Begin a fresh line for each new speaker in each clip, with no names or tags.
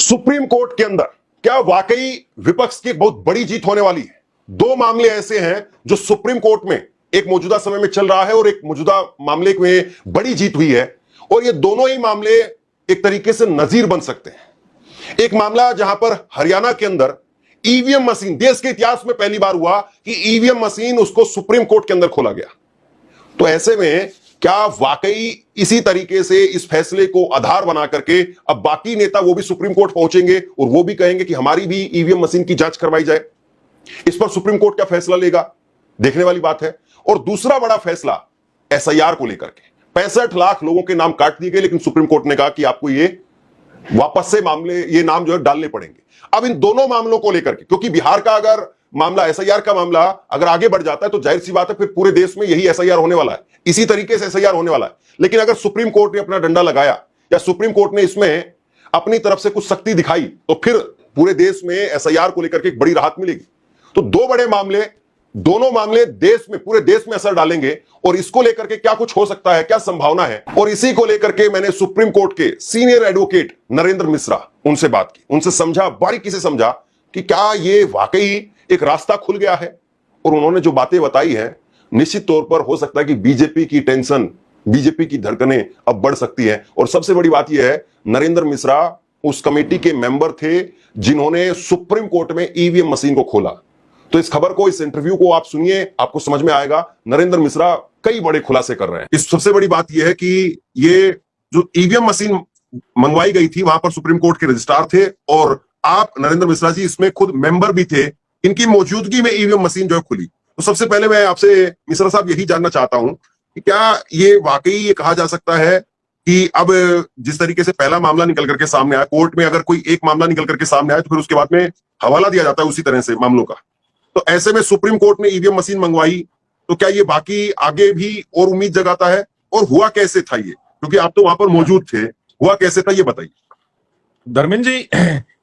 Supreme court के अंदर क्या वाकई विपक्ष की एक बहुत बड़ी जीत होने वाली है? दो मामले ऐसे हैं जो सुप्रीम कोर्ट में एक मौजूदा समय में चल रहा है और एक मौजूदा मामले में बड़ी जीत हुई है, और ये दोनों ही मामले एक तरीके से नजीर बन सकते हैं। एक मामला जहां पर हरियाणा के अंदर ईवीएम मशीन, देश के इतिहास में पहली बार हुआ कि ईवीएम मशीन उसको सुप्रीम कोर्ट के अंदर खोला गया। तो ऐसे में क्या वाकई इसी तरीके से इस फैसले को आधार बना करके अब बाकी नेता वो भी सुप्रीम कोर्ट पहुंचेंगे और वो भी कहेंगे कि हमारी भी ईवीएम मशीन की जांच करवाई जाए? इस पर सुप्रीम कोर्ट क्या फैसला लेगा, देखने वाली बात है। और दूसरा बड़ा फैसला एसआईआर को लेकर के 65 लाख लोगों के नाम काट दिए गए, लेकिन सुप्रीम कोर्ट ने कहा कि आपको ये वापस से मामले, ये नाम जो है डालने पड़ेंगे। अब इन दोनों मामलों को लेकर के, क्योंकि बिहार का अगर मामला, एसआईआर का मामला अगर आगे बढ़ जाता है तो जाहिर सी बात है फिर पूरे देश में यही एसआईआर होने वाला है, इसी तरीके से एसआईआर होने वाला है। लेकिन अगर सुप्रीम कोर्ट ने अपना डंडा लगाया या सुप्रीम कोर्ट ने इसमें अपनी तरफ से कुछ सख्ती दिखाई तो फिर पूरे देश में एसआईआर को लेकर के एक बड़ी राहत मिलेगी। तो दो बड़े मामले, दोनों मामले देश में, पूरे देश में असर डालेंगे, और इसको लेकर के क्या कुछ हो सकता है, क्या संभावना है, और इसी को लेकर के मैंने सुप्रीम कोर्ट के सीनियर एडवोकेट नरेंद्र मिश्रा, उनसे बात की, उनसे समझा, बारीकी से समझा कि क्या ये वाकई एक रास्ता खुल गया है। और उन्होंने जो बातें बताई हैं, निश्चित तौर पर हो सकता है कि बीजेपी की टेंशन, बीजेपी की धड़कनें अब बढ़ सकती है। और सबसे बड़ी बात यह है, नरेंद्र मिश्रा उस कमेटी के मेंबर थे जिन्होंने सुप्रीम कोर्ट में ईवीएम मशीन को खोला। तो इस खबर को, इस इंटरव्यू को आप सुनिए, आपको समझ में आएगा। नरेंद्र मिश्रा कई बड़े खुलासे कर रहे हैं। इस सबसे बड़ी बात यह है कि ये जो ईवीएम मशीन मंगवाई गई थी, वहां पर सुप्रीम कोर्ट के रजिस्ट्रार थे और आप नरेंद्र मिश्रा जी इसमें खुद मेंबर भी थे। इनकी मौजूदगी में ईवीएम मशीन जो है खुली। तो सबसे पहले मैं आपसे मिश्रा साहब यही जानना चाहता हूं कि क्या ये वाकई ये कहा जा सकता है कि अब जिस तरीके से पहला मामला निकल करके सामने आया कोर्ट में, अगर कोई एक मामला निकल करके सामने आया तो फिर उसके बाद में हवाला दिया जाता है उसी तरह से मामलों का। तो ऐसे में सुप्रीम कोर्ट ने ईवीएम मशीन मंगवाई, तो क्या ये बाकी आगे भी और उम्मीद जगाता है? और हुआ कैसे था ये, क्योंकि आप तो वहां पर मौजूद थे, हुआ कैसे था ये बताइए।
धर्मेंद्र जी,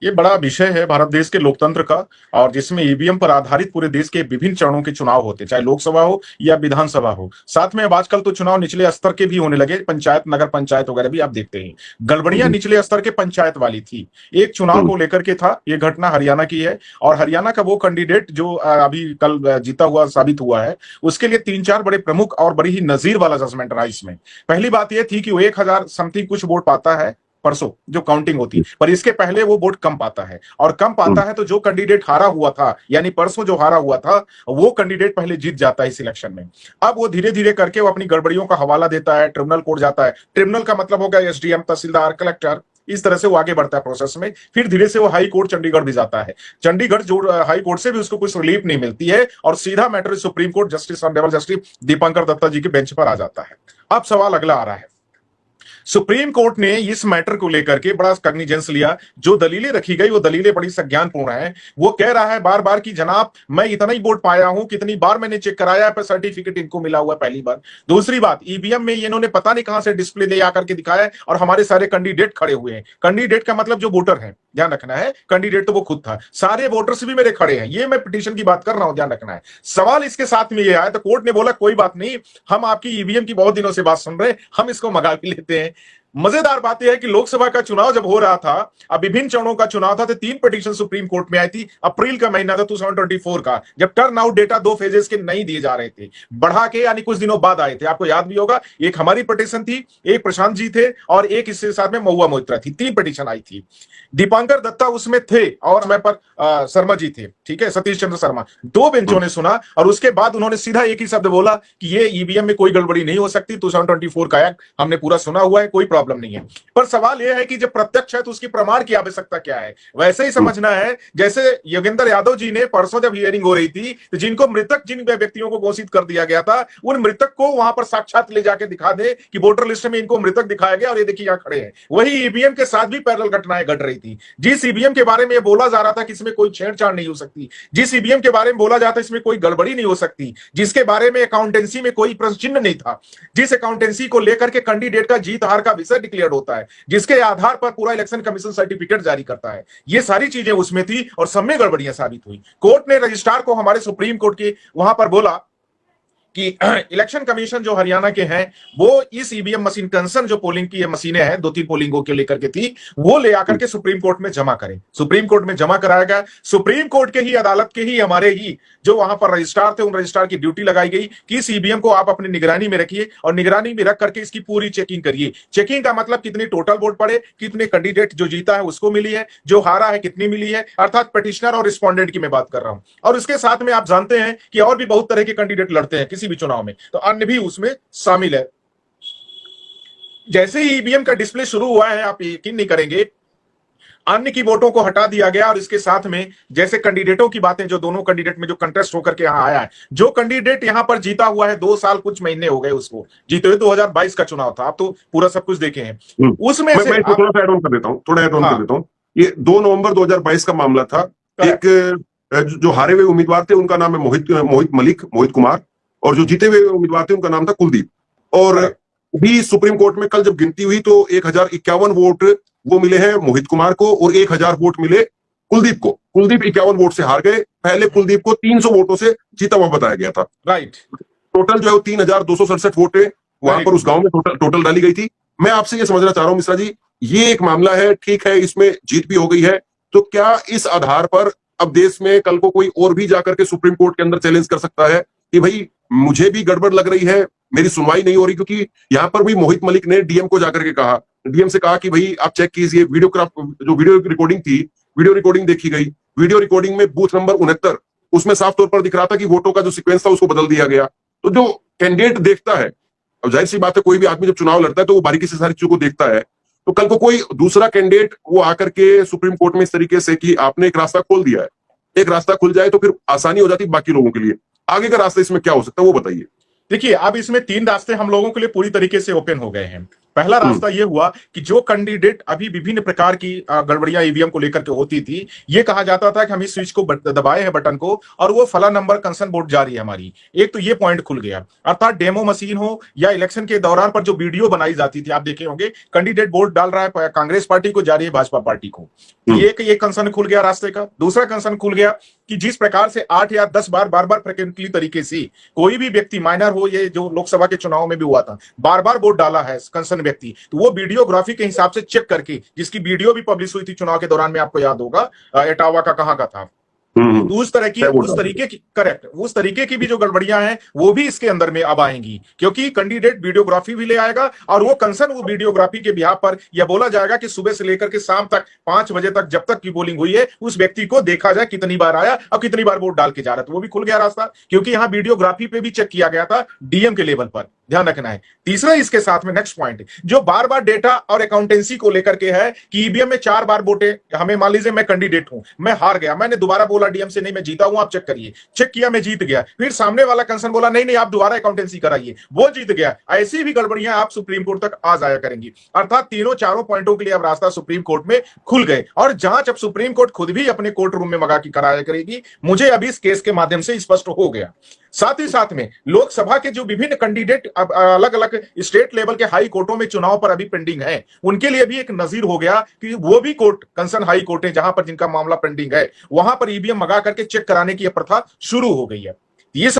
ये बड़ा विषय है भारत देश के लोकतंत्र का, और जिसमें ईवीएम पर आधारित पूरे देश के विभिन्न चरणों के चुनाव होते, चाहे लोकसभा हो या विधानसभा हो। साथ में अब आजकल तो चुनाव निचले स्तर के भी होने लगे, पंचायत, नगर पंचायत वगैरह भी आप देखते हैं। गड़बड़ियां निचले स्तर के पंचायत वाली थी। एक चुनाव को लेकर के था, ये घटना हरियाणा की है, और हरियाणा का वो कैंडिडेट जो अभी कल जीता हुआ साबित हुआ है, उसके लिए 3-4 बड़े प्रमुख और बड़ी ही नजीर वाला जजमेंट रहा इसमें। पहली बात यह थी कि वो 1000 समथिंग कुछ वोट पाता है परसों जो काउंटिंग होती, पर इसके पहले वो वोट कम पाता है, और कम पाता है तो जो कैंडिडेट हारा हुआ था, यानी परसों जो हारा हुआ था, वो कैंडिडेट पहले जीत जाता है इस इलेक्शन में। अब वो धीरे धीरे करके वो अपनी गड़बड़ियों का हवाला देता है, ट्रिब्यूनल कोर्ट जाता है। ट्रिब्यूनल का मतलब होगा एसडीएम, तहसीलदार, कलेक्टर, इस तरह से वो आगे बढ़ता है प्रोसेस में। फिर धीरे से वो हाई कोर्ट चंडीगढ़ भी जाता है। चंडीगढ़ जो हाई कोर्ट से भी उसको कुछ रिलीफ नहीं मिलती है, और सीधा matter Supreme Court justice honourable justice Dipankar Datta ji के बेंच पर आ जाता है। अब सवाल अगला आ रहा है, सुप्रीम कोर्ट ने इस मैटर को लेकर के बड़ा कॉग्निजेंस लिया। जो दलीलें रखी गई वो दलीलें बड़ी संज्ञानपूर्ण हैं। वो कह रहा है बार बार कि जनाब मैं इतना ही वोट पाया हूं, कितनी बार मैंने चेक कराया पर सर्टिफिकेट इनको मिला हुआ पहली बार। दूसरी बात, ईवीएम में इन्होंने पता नहीं कहां से डिस्प्ले ले आकर के दिखाया है, और हमारे सारे कैंडिडेट खड़े हुए हैं। कैंडिडेट का मतलब जो वोटर है, ध्यान रखना है, कैंडिडेट तो वो खुद था, सारे वोटर्स भी मेरे खड़े हैं। ये मैं पिटीशन की बात कर रहा हूं, ध्यान रखना है। सवाल इसके साथ में ये आया तो कोर्ट ने बोला कोई बात नहीं, हम आपकी ईवीएम की बहुत दिनों से बात सुन रहे हैं, हम इसको मंगा भी लेते हैं। मजेदार बात यह है कि लोकसभा का चुनाव जब हो रहा था, अब विभिन्न चरणों का चुनाव था, तो 3 पिटीशन सुप्रीम कोर्ट में आई थी। अप्रैल का महीना था 2024 का, जब टर्न आउट डेटा 2 फेजेस के नहीं दिए जा रहे थे, बढ़ा के यानी कुछ दिनों बाद आए थे। आपको याद भी होगा, एक हमारी पिटीशन थी, एक प्रशांत जी थे, और एक इसके साथ में महुआ मोइत्रा थी। 3 पिटीशन आई थी। दीपांकर दत्ता उसमें थे और मैं पर शर्मा जी थे, ठीक है, सतीश चंद्र शर्मा। 2 बेंचों ने सुना और उसके बाद उन्होंने सीधा एक ही शब्द बोला कि ये ईवीएम में कोई गड़बड़ी नहीं हो सकती, 2024 का एक्ट हमने पूरा सुना हुआ है, कोई प्रॉब्लम नहीं है। पर सवाल यह है कि जब प्रत्यक्ष है तो उसकी प्रमाण की आवश्यकता क्या है? वैसे ही समझना है जैसे योगेंद्र यादव जी ने परसों जब हियरिंग हो रही थी, तो जिनको मृतक, जिन व्यक्तियों को घोषित कर दिया गया था, उन मृतक को वहां पर साक्षात ले जाके दिखा दे कि वोटर लिस्ट में इनको मृतक दिखाया गया और ये देखिए यहां खड़े हैं। वही ईवीएम के साथ भी पैरेलल घटनाएं घट रही थी। जिस ईवीएम के बारे में बोला जा रहा था कि इसमें कोई छेड़छाड़ नहीं हो सकती, जिस ईवीएम के बारे में बोला जाता है इसमें कोई गड़बड़ी नहीं हो सकती, जिसके बारे में अकाउंटेंसी में कोई प्रश्न चिन्ह नहीं था, जिस अकाउंटेंसी को लेकर के कैंडिडेट का जीत हार का विषय डिक्लेयर होता है, जिसके आधार पर पूरा इलेक्शन कमीशन सर्टिफिकेट जारी करता है, ये सारी चीजें उसमें थी और सब में गड़बड़ियां साबित हुई। कोर्ट ने रजिस्ट्रार को, हमारे सुप्रीम कोर्ट के, वहां पर बोला कि इलेक्शन कमीशन जो हरियाणा के हैं वो इस ईवीएम मशीन कंसर्न जो पोलिंग की मशीनें हैं, 2-3 पोलिंगों के लेकर के थी, वो ले आकर के सुप्रीम कोर्ट में जमा करें। सुप्रीम कोर्ट में जमा कराया गया। सुप्रीम कोर्ट के ही अदालत के ही हमारे ही जो वहां पर रजिस्ट्रार थे, उन रजिस्ट्रार की ड्यूटी लगाई गई कि इस ईवीएम को आप अपनी निगरानी में रखिए और निगरानी में रख करके इसकी पूरी चेकिंग करिए। चेकिंग का मतलब कितनी टोटल वोट पड़े, कितने कैंडिडेट जो जीता है उसको मिली है, जो हारा है कितनी मिली है, अर्थात पिटिशनर और रिस्पोंडेंट की मैं बात कर रहा हूं। और उसके साथ में आप जानते हैं कि और भी बहुत तरह के कैंडिडेट लड़ते हैं किसी भी चुनाव में, तो अन्य भी उसमें शामिल है। जैसे ही ईवीएम का डिस्प्ले शुरू हुआ है, आप यकीन नहीं करेंगे, अन्य की वोटों को हटा दिया गया और इसके साथ में जैसे कैंडिडेटों की बातें, जो दोनों कैंडिडेट में जो कंटेस्ट होकर के यहां आया है, जो कैंडिडेट यहां पर जीता हुआ है, 2 साल कुछ महीने हो गए उसको जीते हुए, 2022 का चुनाव था, आप तो पूरा सब कुछ देखे हैं उसमें से
मैं थोड़ा सा ऐड ऑन कर देता हूं,
हाँ,
कर देता हूं। ये 2 नवंबर 2022 का मामला था। एक जो हारे हुए उम्मीदवार थे उनका नाम है मोहित कुमार, और जो जीते हुए उम्मीदवार थे उनका नाम था कुलदीप। और भी सुप्रीम कोर्ट में कल जब गिनती हुई तो 1051 वोट वो मिले हैं मोहित कुमार को और 1000 वोट मिले कुलदीप को। कुलदीप 51 वोट से हार गए। पहले कुलदीप को 300 वोटों से जीता हुआ बताया गया था।
राइट।
टोटल जो है 3267 वोट है वहां पर उस गांव में टोटल डाली गई थी। मैं आपसे ये समझना चाह रहा हूं मिश्रा जी, ये एक मामला है, ठीक है, इसमें जीत भी हो गई है, तो क्या इस आधार पर अब देश में कल को कोई और भी जाकर के सुप्रीम कोर्ट के अंदर चैलेंज कर सकता है कि भाई मुझे भी गड़बड़ लग रही है, मेरी सुनवाई नहीं हो रही? क्योंकि यहां पर भी मोहित मलिक ने डीएम को जाकर के कहा, डीएम से कहा कि भाई आप चेक कीजिए वीडियो रिकॉर्डिंग थी, वीडियो रिकॉर्डिंग देखी गई। वीडियो रिकॉर्डिंग में बूथ नंबर 69 उसमें साफ तौर पर दिख रहा था कि वोटों का जो सीक्वेंस था उसको बदल दिया गया। तो जो कैंडिडेट देखता है, अब जाहिर सी बात है कोई भी आदमी जब चुनाव लड़ता है तो वो बारीकी से सारी चीजों को देखता है। तो कल को कोई दूसरा कैंडिडेट वो आकर के सुप्रीम कोर्ट में इस तरीके से कि आपने एक रास्ता खोल दिया है, एक रास्ता खुल जाए तो फिर आसानी हो जाती बाकी लोगों के लिए। आगे का रास्ता इसमें क्या हो सकता है वो बताइए।
देखिए, अब इसमें 3 रास्ते हम लोगों के लिए पूरी तरीके से ओपन हो गए हैं। पहला रास्ता यह हुआ कि जो कैंडिडेट अभी विभिन्न प्रकार की गड़बड़ियां ईवीएम को लेकर के होती थी, ये कहा जाता था कि हम इस स्विच को दबाए हैं बटन को और वो फला नंबर कंसर्न वोट जा रही है हमारी। एक तो ये पॉइंट खुल गया, अर्थात डेमो मशीन हो या इलेक्शन के दौरान पर जो वीडियो बनाई जाती थी, आप देखे होंगे कैंडिडेट वोट डाल रहा है कांग्रेस पार्टी को, जा रही है भाजपा पार्टी को। ये कंसर्न खुल गया रास्ते का। दूसरा कंसर्न खुल गया कि जिस प्रकार से 8 या 10 बार फ्रिक्वेंटली तरीके से कोई भी व्यक्ति, माइनर हो, ये जो लोकसभा के चुनाव में भी हुआ था, बार वोट डाला है कंसर्न व्यक्ति, तो वो वीडियोग्राफी के हिसाब से चेक करके, जिसकी वीडियो भी पब्लिश हुई थी चुनाव के दौरान में, आपको याद होगा, एटावा का कहां का था, तो उस तरीके की भी जो गड़बड़ियां हैं वो भी इसके अंदर में अब आएंगी, क्योंकि कैंडिडेट वीडियोग्राफी भी ले आएगा और वो कंसर्न वो वीडियोग्राफी के बिहाफ पर यह बोला जाएगा कि सुबह से लेकर के शाम तक 5 बजे तक जब तक की पोलिंग हुई है उस व्यक्ति को देखा जाए कितनी बार आया और कितनी बार वोट डाल के जा रहा है। तो वो भी खुल गया रास्ता, क्योंकि यहां वीडियोग्राफी पे भी चेक किया गया था डीएम के लेवल पर, ध्यान रखना है। तीसरा इसके साथ में नेक्स्ट पॉइंट जो बार डेटा और अकाउंटेंसी को लेकर के है कि ईवीएम में 4 बार वोटें, हमें मान लीजिए मैं कैंडिडेट हूं, मैं हार गया, मैंने दोबारा बोला डीएम से नहीं मैं जीता हूं, आप चेक करिए, चेक किया मैं जीत गया, फिर सामने वाला कंसर्न बोला नहीं नहीं आप दोबारा अकाउंटेंसी कराइए, वो जीत गया। ऐसी भी गड़बड़ियां आप सुप्रीम कोर्ट तक आ जाया करेंगी। अर्थात तीनों चारों पॉइंटों के लिए अब रास्ता सुप्रीम कोर्ट में खुल गए और जांच अब सुप्रीम कोर्ट खुद भी अपने कोर्ट रूम में मंगा के कराया करेगी, मुझे अभी इस केस के माध्यम से स्पष्ट हो गया। साथ ही साथ में लोकसभा के जो विभिन्न कैंडिडेट अलग अलग स्टेट लेवल के हाई कोर्टों में चुनाव पर अभी पेंडिंग है, उनके लिए भी एक नजीर हो गया कि वो भी कोर्ट, कंसर्न हाई कोर्ट है जहां पर जिनका मामला पेंडिंग है, वहां पर ईवीएम मंगा करके चेक कराने की प्रथा शुरू हो गई है। ये